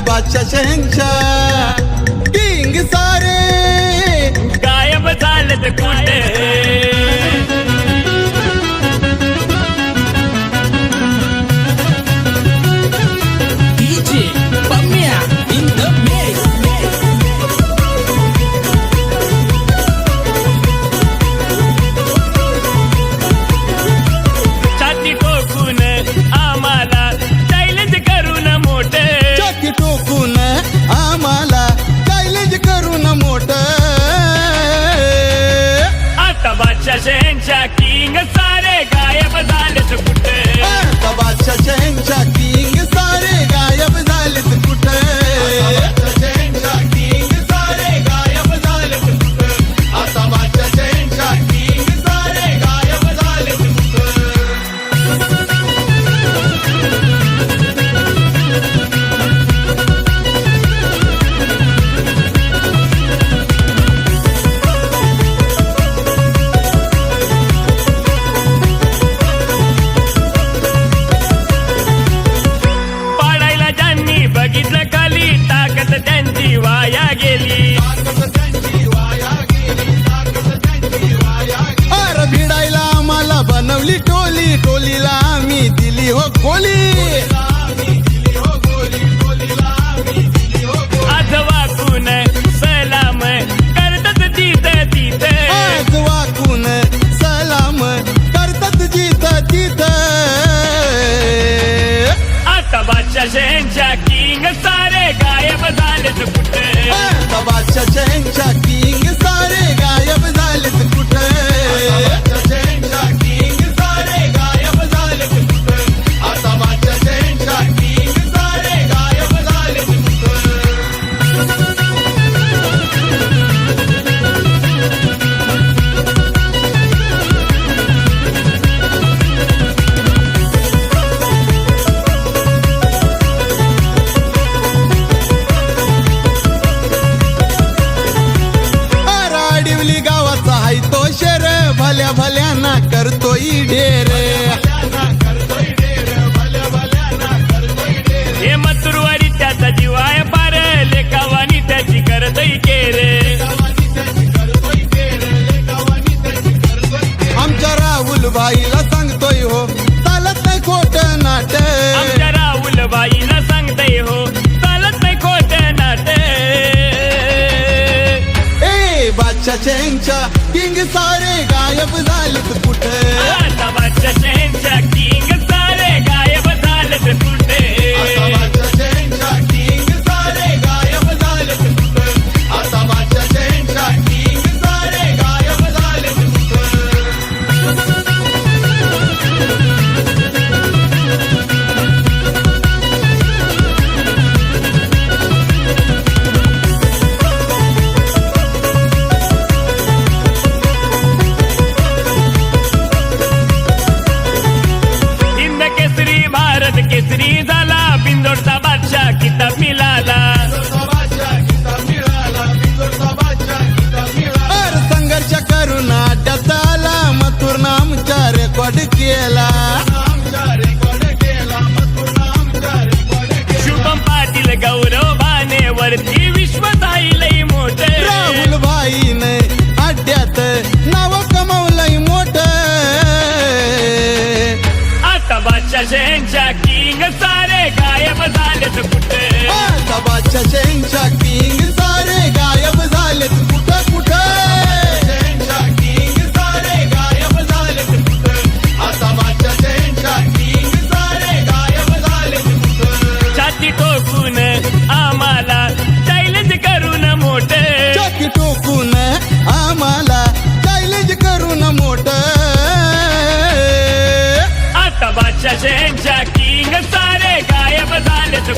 बादशाह शहंशाह किंग सारे गायब झालेत कुठे DJ Pamia in the mix. छाती ठोकून आम्हाला चॅलेंज करून मोठे छाती टोकून आम्हाला चॅलेंज करून मोठं आता बादशाह शहंशाह किंग सारे गायब झालेत कुठे आता बादशाह शहंशाह किंग सारे गायब झालेत कुठं शहंशाह किंग सारे गायब झालेत कुठं आता बादशाह शहंशाह किंग सारे गायब झालेत कुठं पाडायला ज्यांनी बघितलं खाली ताकद त्यांची वाया गेली अर भिडायला आम्हाला बनवली टोली टोलीला आम्ही दिली हो गोली आज वाकून सलाम करतात तिथं तिथं आज वाकून सलाम करतात जिथ तिथ आता बादशाह शहंशाह किंग सारे गायब झालेत कुठे आता बादशाह शहंशाह किंग सारे गायब झालेत कुठं शहंशाह किंग सारे गायब झालेत कुठं आता बादशाह शहंशाह किंग सारे गायब झालेत कुठं राडिवली गावाचा हाय तो शेर भल्या भल्यांना करतोय ढेर हे मथुरवाडी त्याचा जीवाय पार लेखावानी त्याची करतई केरे आमच्या राहुल भाईला सांगतोय हो चालत नाही खोट नाट आमच्या राहुल बाईला सांगतय हो चालत नाही खोट नाट ए बादशाह शहंशाह किंग सारे गायब झालेत कुठं आता बादशाह शहंशाह किंग सारे गायब झालेत कुठे आता बादशाह शहंशाह किंग सारे गायब झालेत कुठं आता बादशाह शहंशाह किंग सारे गायब झालेत कुठं हिंद केसरी भारत केसरी झाला बिंदोडचा बादशाह किताब मिळाला अर संघर्ष करून अड्ड्यात आला मथुर नामचा रेकॉर्ड केला शुभम पाटील गौरव भाने वरती विश्व जाईलही मोठे राहुल भाईने अड्ड्यात नाव कमवलंय मोठ आता बादशाह शहंशाह किंग सारे गायब झालेत कुठे आता बादशाह शहंशाह किंग सारे गायब झालेत कुठं कुठं शहंशाह किंग सारे गायब झालेत कुठं आता बादशाह शहंशाह किंग सारे गायब झालेत कुठं छाती ठोकून आम्हाला चॅलेंज करून मोठे छाती टोकून आम्हाला चॅलेंज करून मोठं आता बादशाह शहंशाह किंग सारे गायब झालेत